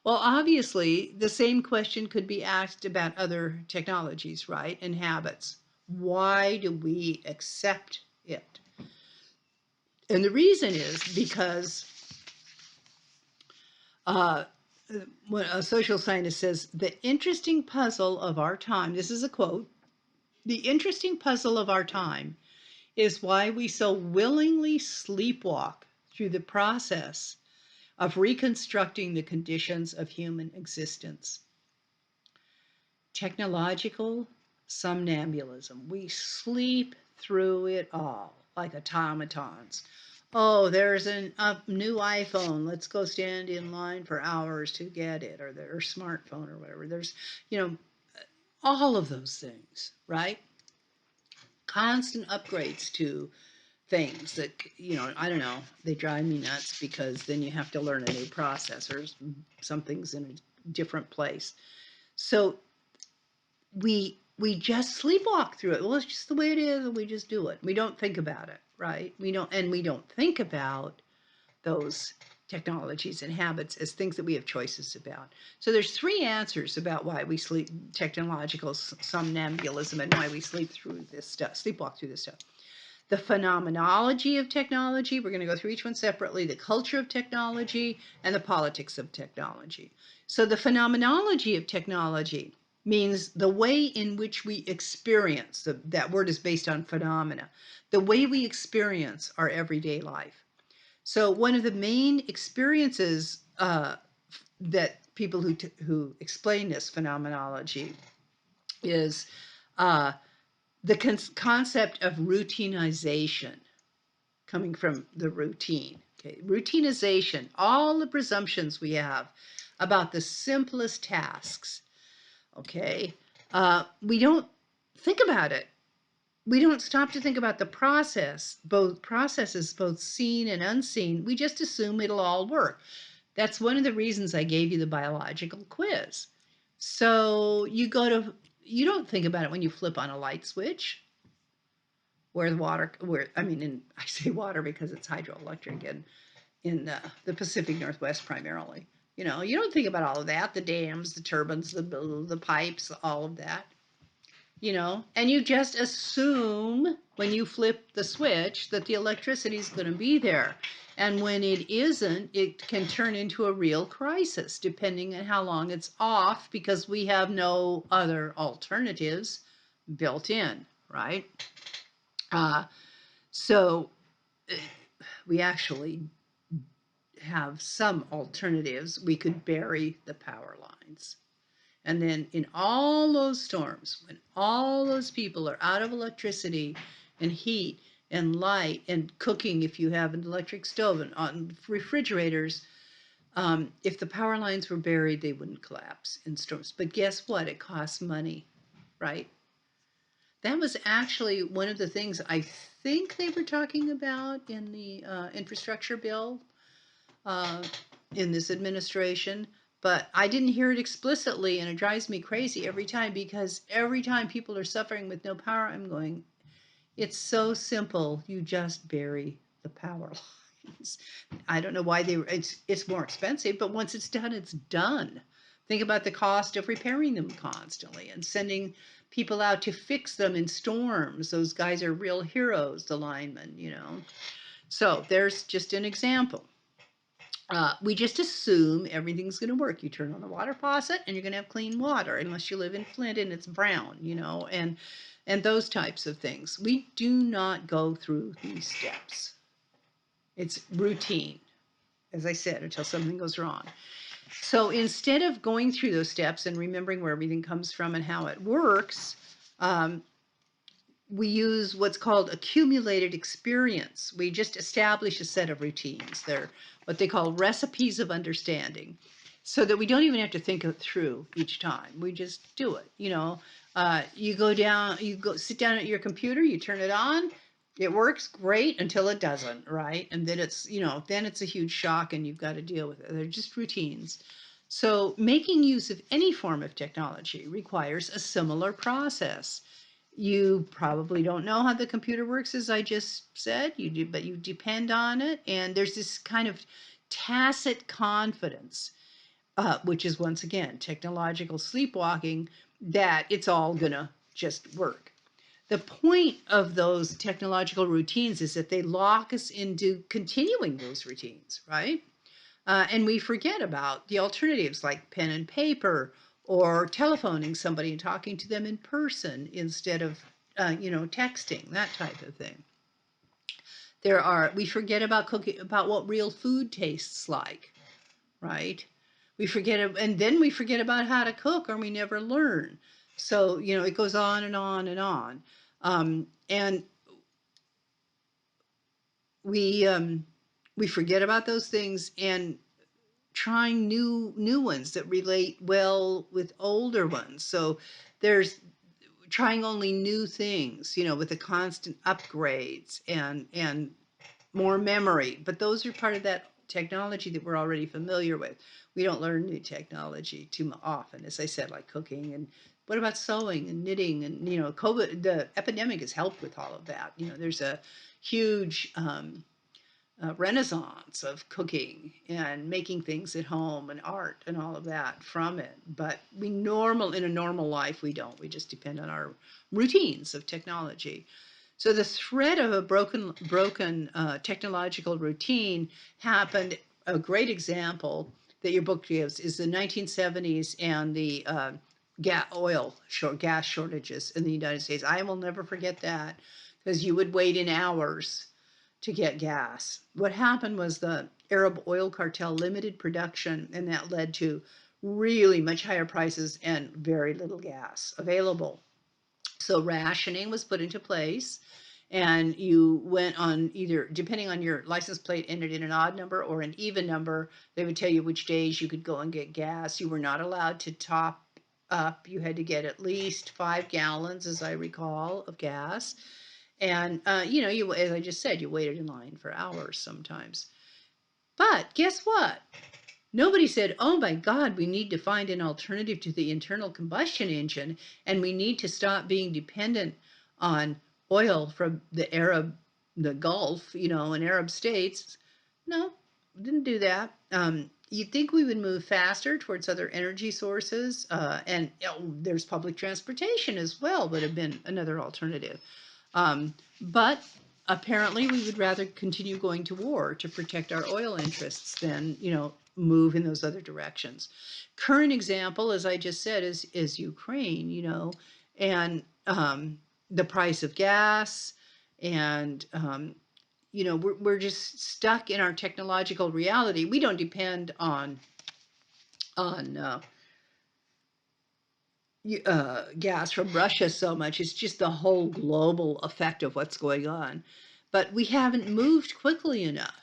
Well, obviously, the same question could be asked about other technologies, right? And habits. Why do we accept it? And the reason is because when a social scientist says, the interesting puzzle of our time, this is a quote, the interesting puzzle of our time is why we so willingly sleepwalk through the process of reconstructing the conditions of human existence. Technological somnambulism. We sleep through it all like automatons. Oh, there's a new iPhone. Let's go stand in line for hours to get it, or their smartphone or whatever. There's, all of those things, right? Constant upgrades to things that, I don't know, they drive me nuts because then you have to learn a new processor. Something's in a different place. So we just sleepwalk through it. Well, it's just the way it is, and we just do it. We don't think about it, right? We don't think about those technologies and habits as things that we have choices about. So there's three answers about why we sleep, technological somnambulism, and why we sleepwalk through this stuff. The phenomenology of technology, we're going to go through each one separately, the culture of technology, and the politics of technology. So the phenomenology of technology means the way in which we experience, that word is based on phenomena, the way we experience our everyday life. So one of the main experiences that people who explain this phenomenology is the concept of routinization, coming from the routine. Okay, routinization, all the presumptions we have about the simplest tasks. Okay, we don't think about it. We don't stop to think about the process, both processes, both seen and unseen. We just assume it'll all work. That's one of the reasons I gave you the biological quiz. So you don't think about it when you flip on a light switch, where the water, I say water because it's hydroelectric and in the Pacific Northwest primarily. You don't think about all of that, the dams, the turbines, the pipes, all of that. And you just assume when you flip the switch that the electricity is going to be there. And when it isn't, it can turn into a real crisis depending on how long it's off, because we have no other alternatives built in, right? So we actually have some alternatives. We could bury the power lines. And then in all those storms, when all those people are out of electricity and heat and light and cooking, if you have an electric stove and on refrigerators, If the power lines were buried, they wouldn't collapse in storms. But guess what? It costs money, right? That was actually one of the things I think they were talking about in the infrastructure bill uh, in this administration, but I didn't hear it explicitly, and it drives me crazy every time because every time people are suffering with no power, I'm going, it's so simple. You just bury the power lines. I don't know why it's more expensive, but once it's done, it's done. Think about the cost of repairing them constantly and sending people out to fix them in storms. Those guys are real heroes, the linemen, you know. So there's just an example. We just assume everything's going to work. You turn on the water faucet and you're going to have clean water, unless you live in Flint and it's brown, you know, and those types of things. We do not go through these steps. It's routine, as I said, until something goes wrong. So instead of going through those steps and remembering where everything comes from and how it works, um, we use what's called accumulated experience. We just establish a set of routines. They're what they call recipes of understanding, so that we don't even have to think it through each time. We just do it. You know, you go sit down at your computer, you turn it on, it works great until it doesn't, right? And then it's, you know, then it's a huge shock and you've got to deal with it. They're just routines. So making use of any form of technology requires a similar process. You probably don't know how the computer works, as I just said. You do, but you depend on it, and there's this kind of tacit confidence, which is once again technological sleepwalking, that it's all gonna just work. The point of those technological routines is that they lock us into continuing those routines, right? And we forget about the alternatives like pen and paper or telephoning somebody and talking to them in person instead of, texting, that type of thing. We forget about cooking, about what real food tastes like, right? And then we forget about how to cook, or we never learn. So, it goes on and on and on. And we forget about those things and trying new ones that relate well with older ones. So there's trying only new things, with the constant upgrades and more memory. But those are part of that technology that we're already familiar with. We don't learn new technology too often, as I said, like cooking. And what about sewing and knitting? And COVID, the epidemic has helped with all of that. There's a huge renaissance of cooking and making things at home and art and all of that from it. But in a normal life, we don't. We just depend on our routines of technology. So the threat of a broken technological routine happened. A great example that your book gives is the 1970s and the gas shortages in the United States. I will never forget that, because you would wait in hours to get gas. What happened was the Arab oil cartel limited production, and that led to really much higher prices and very little gas available. So rationing was put into place, and you went on, either depending on your license plate, entered in an odd number or an even number. They would tell you which days you could go and get gas. You were not allowed to top up. You had to get at least 5 gallons, as I recall, of gas. And as I just said, you waited in line for hours sometimes. But guess what? Nobody said, oh my God, we need to find an alternative to the internal combustion engine, and we need to stop being dependent on oil from the Gulf, and Arab states. No, didn't do that. You'd think we would move faster towards other energy sources, and there's public transportation as well, would have been another alternative. But apparently, we would rather continue going to war to protect our oil interests than, move in those other directions. Current example, as I just said, is Ukraine, and the price of gas, and we're just stuck in our technological reality. We don't depend on gas from Russia so much. It's just the whole global effect of what's going on. But we haven't moved quickly enough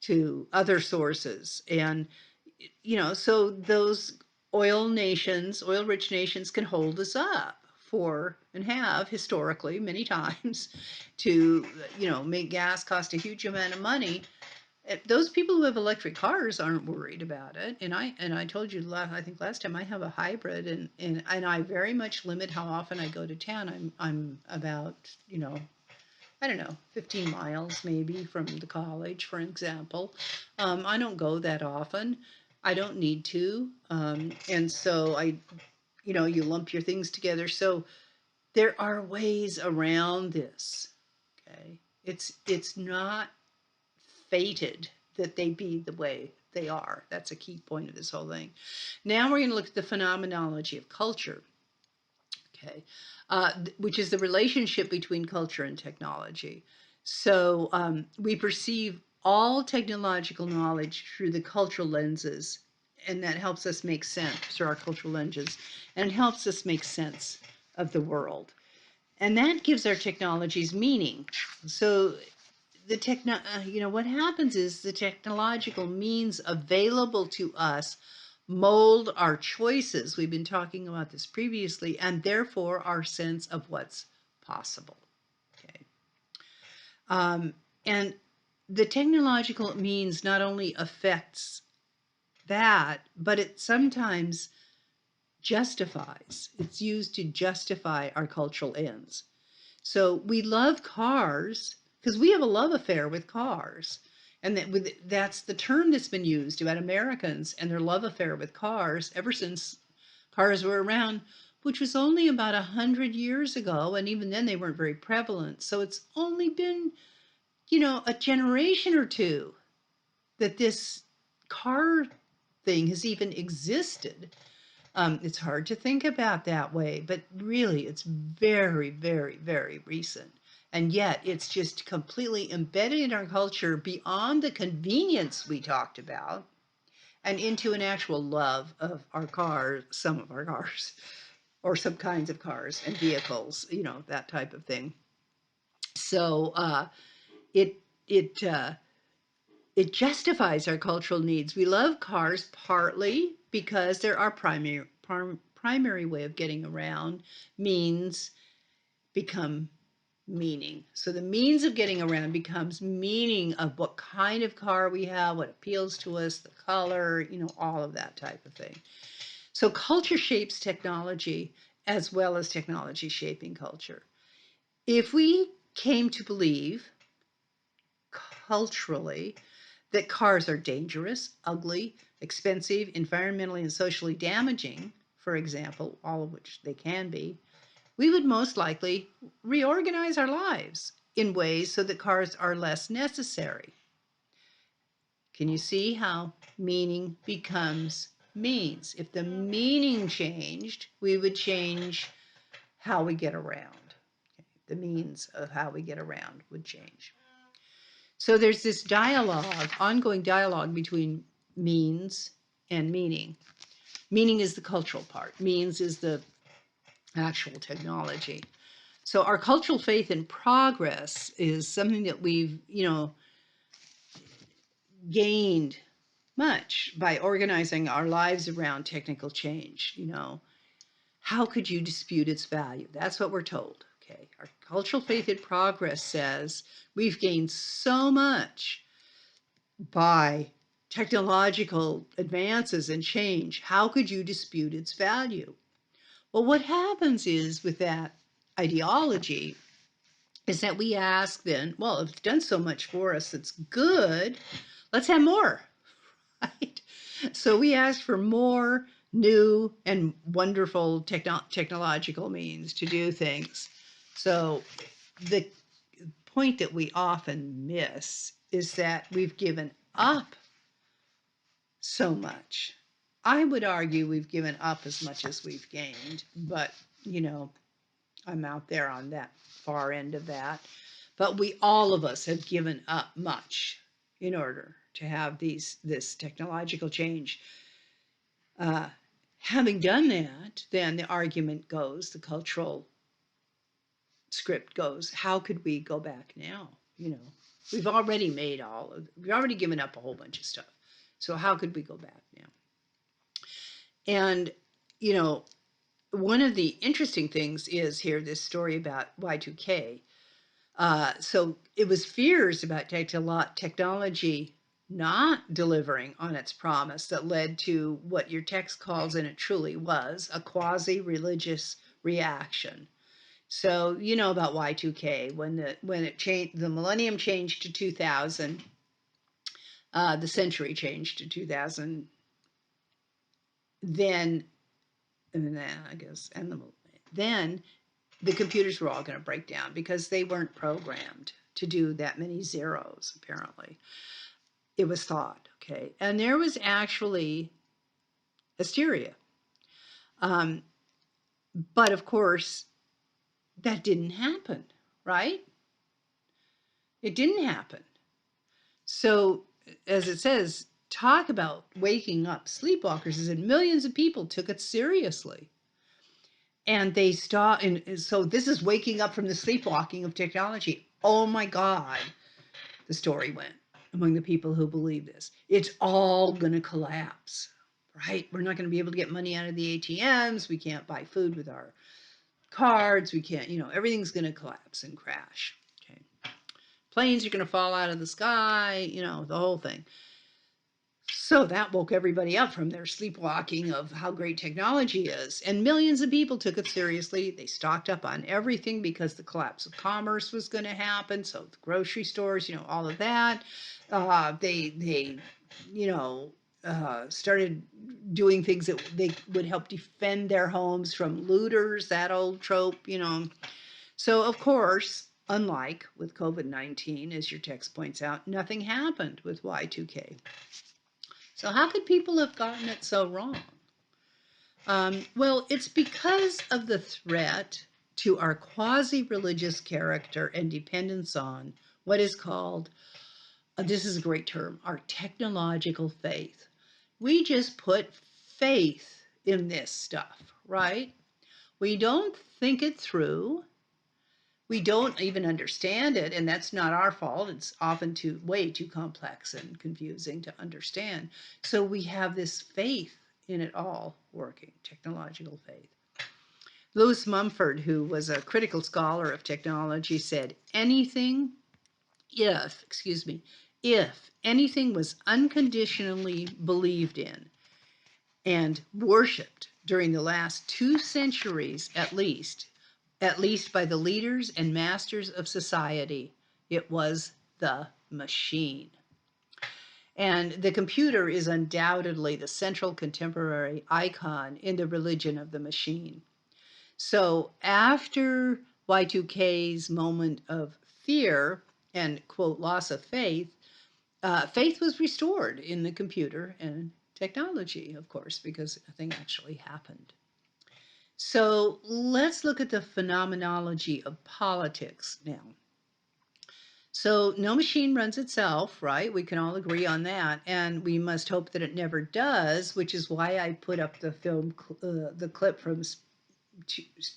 to other sources. And so those oil rich nations can hold us up for, and have historically many times, to, make gas cost a huge amount of money. Those people who have electric cars aren't worried about it. And I told you I think last time, I have a hybrid, and I very much limit how often I go to town. I'm about, I don't know, 15 miles maybe from the college, for example. I don't go that often. I don't need to. And so you lump your things together. So there are ways around this. Okay. It's not fated that they be the way they are. That's a key point of this whole thing. Now we're going to look at the phenomenology of culture. Okay. Which is the relationship between culture and technology. So we perceive all technological knowledge through the cultural lenses, and that helps us make sense through our cultural lenses, and it helps us make sense of the world. And that gives our technologies meaning. So what happens is the technological means available to us mold our choices. We've been talking about this previously, and therefore our sense of what's possible. Okay. And the technological means not only affects that, but it sometimes justifies. It's used to justify our cultural ends. So we love cars because we have a love affair with cars. And that's the term that's been used about Americans and their love affair with cars ever since cars were around, which was only about 100 years ago. And even then, they weren't very prevalent. So it's only been, a generation or two that this car thing has even existed. It's hard to think about that way, but really it's very, very, very recent. And yet it's just completely embedded in our culture beyond the convenience we talked about, and into an actual love of our cars, some of our cars, or some kinds of cars and vehicles, that type of thing. So it it uh, it justifies our cultural needs. We love cars partly because they're our primary way of getting around. Means become meaning. So the means of getting around becomes meaning of what kind of car we have, what appeals to us, the color, all of that type of thing. So culture shapes technology as well as technology shaping culture. If we came to believe culturally that cars are dangerous, ugly, expensive, environmentally and socially damaging, for example, all of which they can be, we would most likely reorganize our lives in ways so that cars are less necessary. Can you see how meaning becomes means? If the meaning changed, we would change how we get around. The means of how we get around would change. So there's this ongoing dialogue between means and meaning. Meaning is the cultural part. Means is the actual technology. So our cultural faith in progress is something that we've, gained much by organizing our lives around technical change. How could you dispute its value? That's what we're told. Okay. Our cultural faith in progress says we've gained so much by technological advances and change. How could you dispute its value? Well, what happens is with that ideology is that we ask then, well, if it's done so much for us that's good, let's have more, right? So we ask for more new and wonderful technological means to do things. So the point that we often miss is that we've given up so much. I would argue we've given up as much as we've gained, but I'm out there on that far end of that. But all of us have given up much in order to have this technological change. Having done that, then the argument goes, the cultural script goes, how could we go back now? We've already given up a whole bunch of stuff. So how could we go back now? And, you know, one of the interesting things is here this story about Y2K. So it was fears about technology not delivering on its promise that led to what your text calls, and it truly was, a quasi-religious reaction. So you know about Y2K, when it changed, the millennium changed to 2000, the century changed to 2000, then, and then I guess, then the computers were all going to break down because they weren't programmed to do that many zeros, apparently. It was thought, okay? And there was actually hysteria. Um, but of course, that didn't happen, right? It didn't happen. So, as it says, talk about waking up sleepwalkers, and millions of people took it seriously. And they stopped. And so, this is waking up from the sleepwalking of technology. Oh my God, the story went among the people who believe this. It's all going to collapse, right? We're not going to be able to get money out of the ATMs. We can't buy food with our cards. We can't, everything's going to collapse and crash. Okay. Planes are going to fall out of the sky, the whole thing. So that woke everybody up from their sleepwalking of how great technology is. And millions of people took it seriously. They stocked up on everything because the collapse of commerce was going to happen. So the grocery stores, all of that. They started doing things that they would help defend their homes from looters, that old trope. So, of course, unlike with COVID-19, as your text points out, nothing happened with Y2K. So how could people have gotten it so wrong? Well, it's because of the threat to our quasi-religious character and dependence on what is called, this is a great term, our technological faith. We just put faith in this stuff, right? We don't think it through. We don't even understand it, and that's not our fault. It's often way too complex and confusing to understand. So we have this faith in it all working, technological faith. Lewis Mumford, who was a critical scholar of technology, said, if anything was unconditionally believed in and worshipped during the last 2 centuries at least by the leaders and masters of society, it was the machine. And the computer is undoubtedly the central contemporary icon in the religion of the machine. So after Y2K's moment of fear and, quote, loss of faith, faith was restored in the computer and technology, of course, because nothing actually happened. So let's look at the phenomenology of politics now. So no machine runs itself, right? We can all agree on that. And we must hope that it never does, which is why I put up the film, the clip from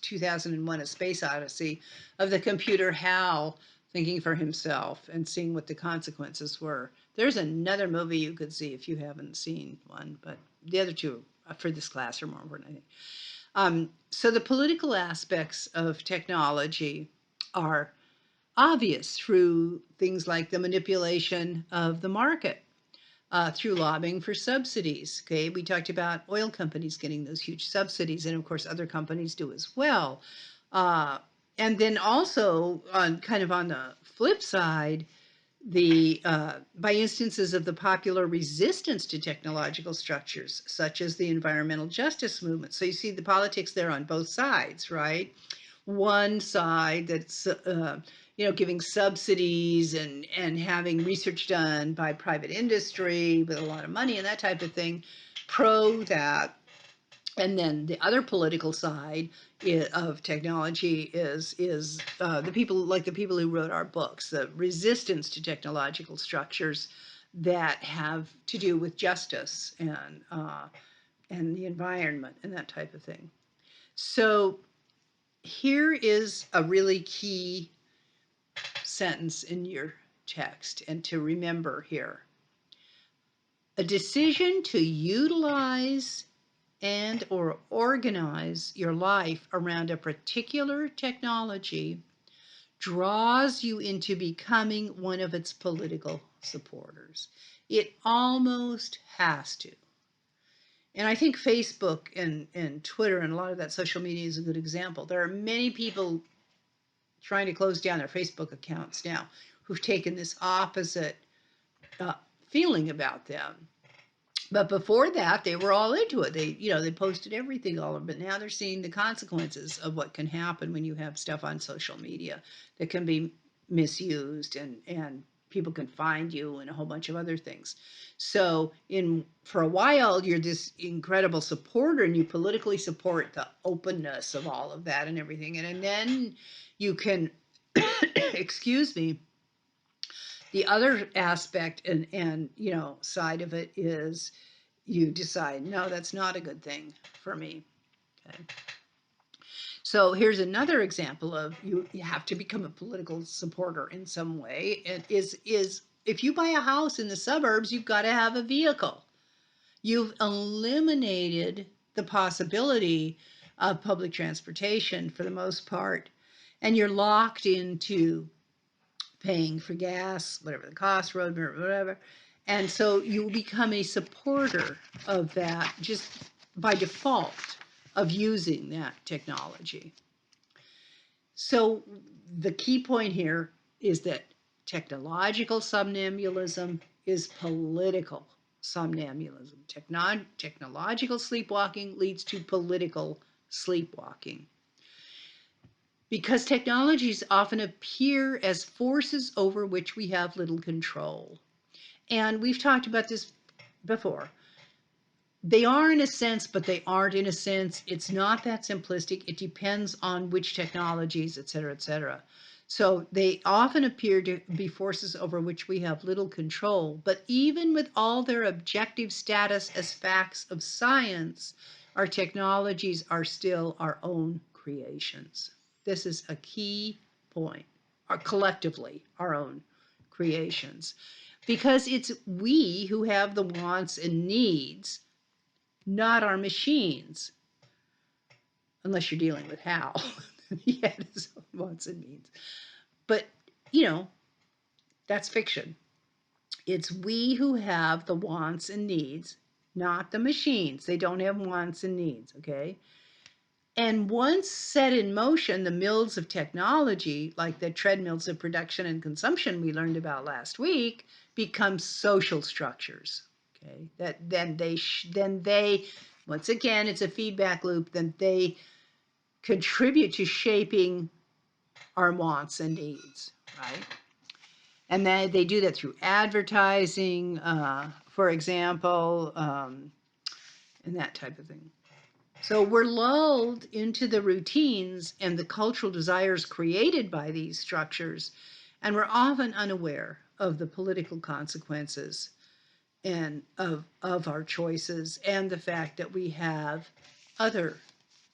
2001, A Space Odyssey, of the computer HAL thinking for himself and seeing what the consequences were. There's another movie you could see if you haven't seen one, but the other two for this class are more important, I think. So the political aspects of technology are obvious through things like the manipulation of the market, through lobbying for subsidies. Okay, we talked about oil companies getting those huge subsidies, and of course other companies do as well. And then also on the flip side, by instances of the popular resistance to technological structures, such as the environmental justice movement. So you see the politics there on both sides, right? One side that's giving subsidies and having research done by private industry with a lot of money and that type of thing, pro that. And then the other political side of technology is the people who wrote our books, the resistance to technological structures that have to do with justice and the environment and that type of thing. So here is a really key sentence in your text and to remember here. A decision to utilize and or organize your life around a particular technology draws you into becoming one of its political supporters. It almost has to. And I think Facebook and Twitter and a lot of that social media is a good example. There are many people trying to close down their Facebook accounts now who've taken this opposite uh, feeling about them. But before that, they were all into it. They posted everything all of it. But now they're seeing the consequences of what can happen when you have stuff on social media that can be misused and people can find you and a whole bunch of other things. So for a while, you're this incredible supporter and you politically support the openness of all of that and everything. And then you can, excuse me, the other aspect and side of it is you decide, no, that's not a good thing for me. Okay. So here's another example of you have to become a political supporter in some way. It is if you buy a house in the suburbs, you've got to have a vehicle. You've eliminated the possibility of public transportation for the most part, and you're locked into paying for gas, whatever the cost, road, whatever. And so you become a supporter of that just by default of using that technology. So the key point here is that technological somnambulism is political somnambulism. Technological sleepwalking leads to political sleepwalking. Because technologies often appear as forces over which we have little control. And we've talked about this before. They are in a sense, but they aren't in a sense. It's not that simplistic. It depends on which technologies, et cetera, et cetera. So they often appear to be forces over which we have little control. But even with all their objective status as facts of science, our technologies are still our own creations. This is a key point, are collectively our own creations, because it's we who have the wants and needs, not our machines, unless you're dealing with Hal. He had his own wants and needs. But, that's fiction. It's we who have the wants and needs, not the machines. They don't have wants and needs, okay? And once set in motion, the mills of technology, like the treadmills of production and consumption we learned about last week, become social structures. Okay, that then they once again, it's a feedback loop. Then they contribute to shaping our wants and needs, right? And then they do that through advertising, for example, and that type of thing. So we're lulled into the routines and the cultural desires created by these structures, and we're often unaware of the political consequences and of our choices and the fact that we have other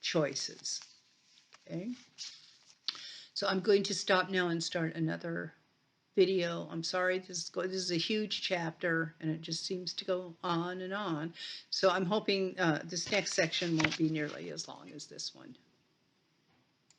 choices. Okay. So I'm going to stop now and start another video. I'm sorry, this is a huge chapter and it just seems to go on and on. So I'm hoping this next section won't be nearly as long as this one.